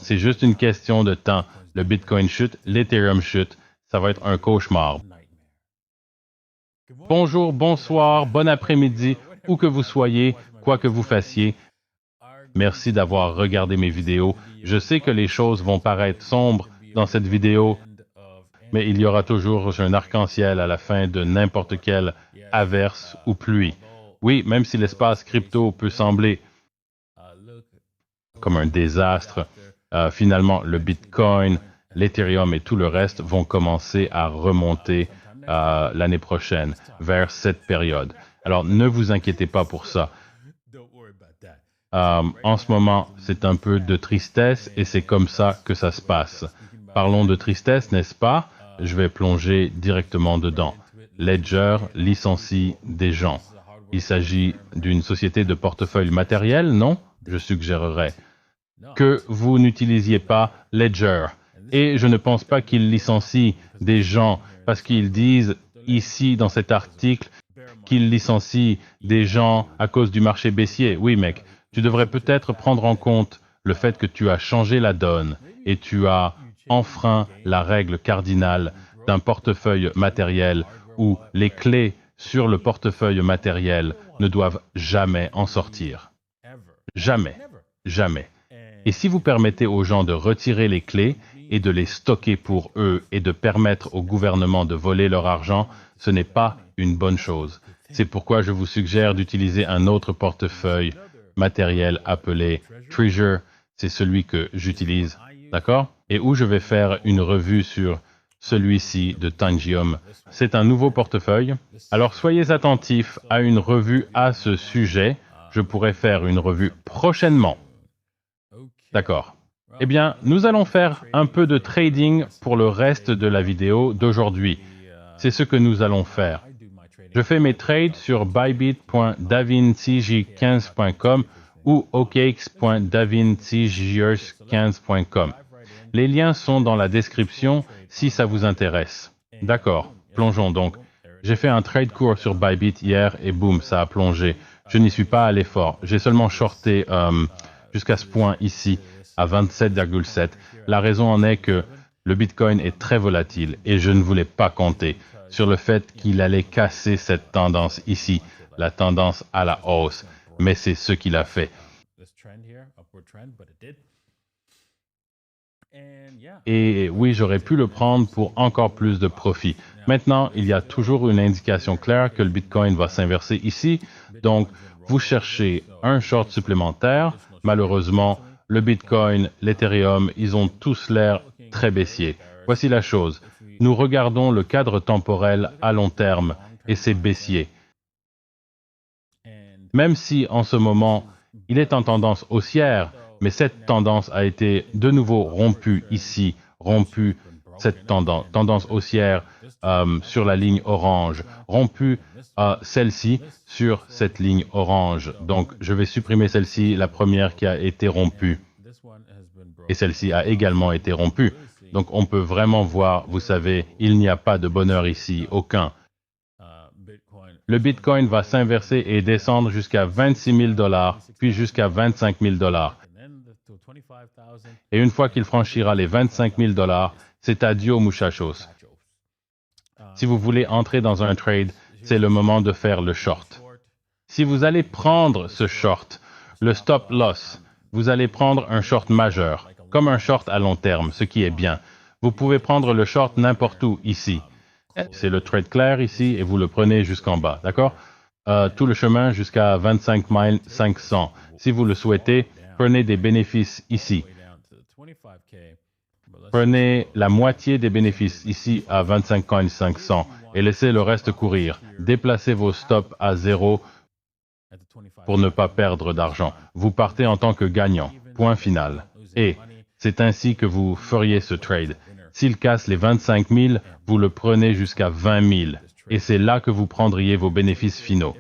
C'est juste une question de temps. Le Bitcoin chute, l'Ethereum chute. Ça va être un cauchemar. Bonjour, bonsoir, bon après-midi, où que vous soyez, quoi que vous fassiez. Merci d'avoir regardé mes vidéos. Je sais que les choses vont paraître sombres dans cette vidéo, mais il y aura toujours un arc-en-ciel à la fin de n'importe quelle averse ou pluie. Oui, même si l'espace crypto peut sembler comme un désastre, finalement, le Bitcoin, l'Ethereum et tout le reste vont commencer à remonter l'année prochaine, vers cette période. Alors, ne vous inquiétez pas pour ça. En ce moment, c'est un peu de tristesse et c'est comme ça que ça se passe. Parlons de tristesse, n'est-ce pas? Je vais plonger directement dedans. Ledger licencie des gens. Il s'agit d'une société de portefeuille matériel, non? Je suggérerais que vous n'utilisiez pas Ledger. Et je ne pense pas qu'ils licencient des gens parce qu'ils disent ici dans cet article qu'ils licencient des gens à cause du marché baissier. Oui, mec, tu devrais peut-être prendre en compte le fait que tu as changé la donne et tu as enfreint la règle cardinale d'un portefeuille matériel où les clés sur le portefeuille matériel ne doivent jamais en sortir. Jamais. Jamais. Et si vous permettez aux gens de retirer les clés et de les stocker pour eux et de permettre au gouvernement de voler leur argent, ce n'est pas une bonne chose. C'est pourquoi je vous suggère d'utiliser un autre portefeuille matériel appelé Treasure. C'est celui que j'utilise, d'accord? Et où je vais faire une revue sur celui-ci de Tangium. C'est un nouveau portefeuille. Alors soyez attentifs à une revue à ce sujet. Je pourrais faire une revue prochainement. D'accord. Eh bien, nous allons faire un peu de trading pour le reste de la vidéo d'aujourd'hui. C'est ce que nous allons faire. Je fais mes trades sur bybit.davincij15.com ou okx.davincij15.com. Les liens sont dans la description si ça vous intéresse. D'accord, plongeons donc. J'ai fait un trade court sur Bybit hier et boum, ça a plongé. Je n'y suis pas allé fort. J'ai seulement shorté jusqu'à ce point ici, à 27,7. La raison en est que le Bitcoin est très volatile et je ne voulais pas compter sur le fait qu'il allait casser cette tendance ici, la tendance à la hausse. Mais c'est ce qu'il a fait. Et oui, j'aurais pu le prendre pour encore plus de profit. Maintenant, il y a toujours une indication claire que le Bitcoin va s'inverser ici. Donc, vous cherchez un short supplémentaire. Malheureusement, le Bitcoin, l'Ethereum, ils ont tous l'air très baissiers. Voici la chose. Nous regardons le cadre temporel à long terme et c'est baissier. Même si en ce moment, il est en tendance haussière, mais cette tendance a été de nouveau rompue ici, rompue cette tendance haussière sur la ligne orange, rompue celle-ci sur cette ligne orange. Donc, je vais supprimer celle-ci, la première qui a été rompue. Et celle-ci a également été rompue. Donc, on peut vraiment voir, vous savez, il n'y a pas de bonheur ici, aucun. Le Bitcoin va s'inverser et descendre jusqu'à 26 000 $, puis jusqu'à 25 000 $. Et une fois qu'il franchira les 25 000 $, c'est adieu muchachos. Si vous voulez entrer dans un trade, c'est le moment de faire le short. Si vous allez prendre ce short, le stop loss, vous allez prendre un short majeur, comme un short à long terme, ce qui est bien. Vous pouvez prendre le short n'importe où ici. C'est le trade clair ici et vous le prenez jusqu'en bas, d'accord? Tout le chemin jusqu'à 25 500. Si vous le souhaitez, prenez des bénéfices ici. Prenez la moitié des bénéfices ici à 25 500 et laissez le reste courir. Déplacez vos stops à zéro pour ne pas perdre d'argent. Vous partez en tant que gagnant. Point final. Et c'est ainsi que vous feriez ce trade. S'il casse les 25 000, vous le prenez jusqu'à 20 000. Et c'est là que vous prendriez vos bénéfices finaux.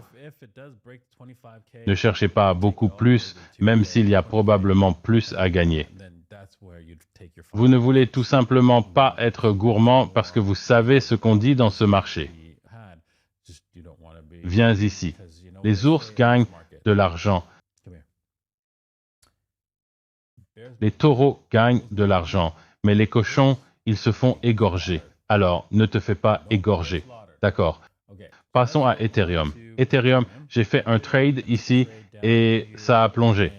Ne cherchez pas beaucoup plus, même s'il y a probablement plus à gagner. Vous ne voulez tout simplement pas être gourmand parce que vous savez ce qu'on dit dans ce marché. Viens ici. Les ours gagnent de l'argent. Les taureaux gagnent de l'argent, mais les cochons, ils se font égorger. Alors, ne te fais pas égorger. D'accord. Passons à Ethereum. Ethereum, j'ai fait un trade ici et ça a plongé.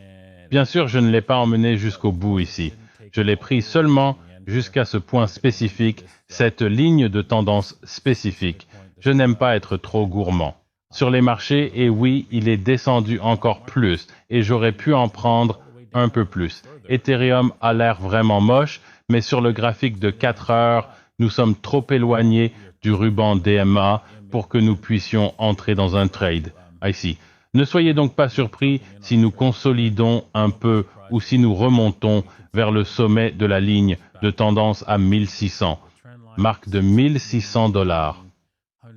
Bien sûr, je ne l'ai pas emmené jusqu'au bout ici. Je l'ai pris seulement jusqu'à ce point spécifique, cette ligne de tendance spécifique. Je n'aime pas être trop gourmand. Sur les marchés, et oui, il est descendu encore plus et j'aurais pu en prendre un peu plus. Ethereum a l'air vraiment moche, mais sur le graphique de 4 heures, nous sommes trop éloignés du ruban DMA pour que nous puissions entrer dans un trade. Ici. Ne soyez donc pas surpris si nous consolidons un peu ou si nous remontons vers le sommet de la ligne de tendance à 1600, marque de $1 600.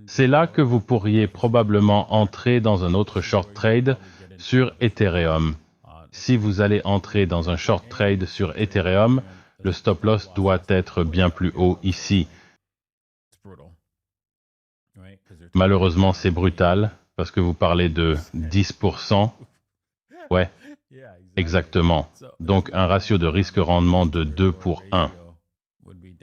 C'est là que vous pourriez probablement entrer dans un autre short trade sur Ethereum. Si vous allez entrer dans un short trade sur Ethereum, le stop loss doit être bien plus haut ici. Malheureusement, c'est brutal parce que vous parlez de 10%. Ouais, exactement. Donc un ratio de risque-rendement de 2 pour 1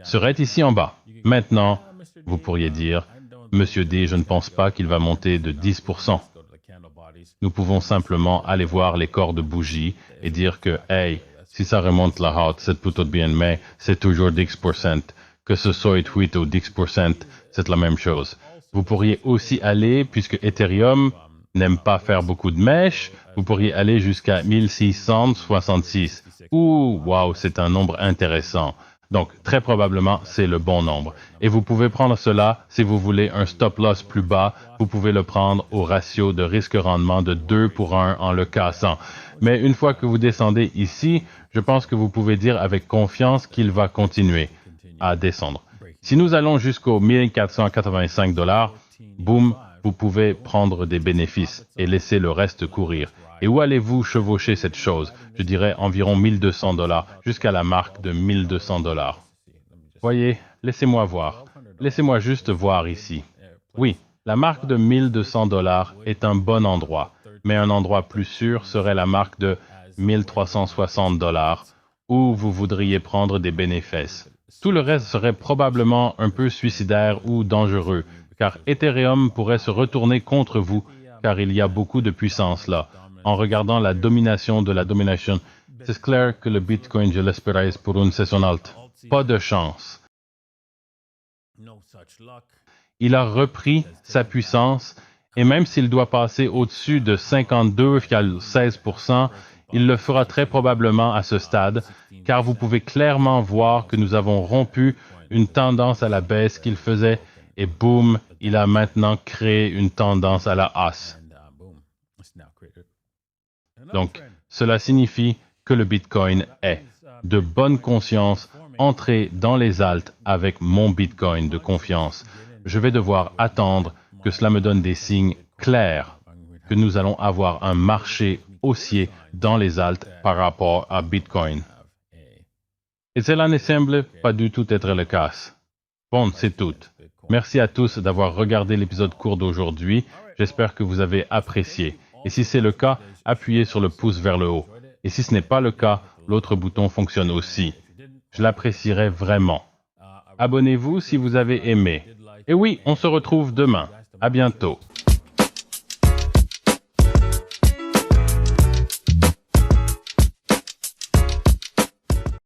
serait ici en bas. Maintenant, vous pourriez dire, Monsieur D, je ne pense pas qu'il va monter de 10%. Nous pouvons simplement aller voir les corps de bougie et dire que, hey, si ça remonte la haute, c'est plutôt bien, mais c'est toujours 10%. Que ce soit 8 ou 10%, c'est la même chose. Vous pourriez aussi aller, puisque Ethereum n'aime pas faire beaucoup de mèches, vous pourriez aller jusqu'à 1666. Ouh, wow, c'est un nombre intéressant. Donc, très probablement, c'est le bon nombre. Et vous pouvez prendre cela, si vous voulez un stop-loss plus bas, vous pouvez le prendre au ratio de risque-rendement de 2 pour 1 en le cassant. Mais une fois que vous descendez ici, je pense que vous pouvez dire avec confiance qu'il va continuer à descendre. Si nous allons jusqu'aux $1 485, boum, vous pouvez prendre des bénéfices et laisser le reste courir. Et où allez-vous chevaucher cette chose? Je dirais environ $1 200 jusqu'à la marque de $1 200. Voyez, laissez-moi voir. Laissez-moi juste voir ici. Oui, la marque de $1 200 est un bon endroit, mais un endroit plus sûr serait la marque de $1 360 où vous voudriez prendre des bénéfices. Tout le reste serait probablement un peu suicidaire ou dangereux, car Ethereum pourrait se retourner contre vous, car il y a beaucoup de puissance là. En regardant la domination de la domination, c'est clair que le Bitcoin, je l'espérais pour une session haute. Pas de chance. Il a repris sa puissance, et même s'il doit passer au-dessus de 52,16%, il le fera très probablement à ce stade, car vous pouvez clairement voir que nous avons rompu une tendance à la baisse qu'il faisait, et boum, il a maintenant créé une tendance à la hausse. Donc, cela signifie que le Bitcoin est, de bonne conscience, entré dans les altes avec mon Bitcoin de confiance. Je vais devoir attendre que cela me donne des signes clairs que nous allons avoir un marché haussier dans les altes par rapport à Bitcoin. Et cela ne semble pas du tout être le cas. Bon, c'est tout. Merci à tous d'avoir regardé l'épisode court d'aujourd'hui. J'espère que vous avez apprécié. Et si c'est le cas, appuyez sur le pouce vers le haut. Et si ce n'est pas le cas, l'autre bouton fonctionne aussi. Je l'apprécierais vraiment. Abonnez-vous si vous avez aimé. Et oui, on se retrouve demain. À bientôt.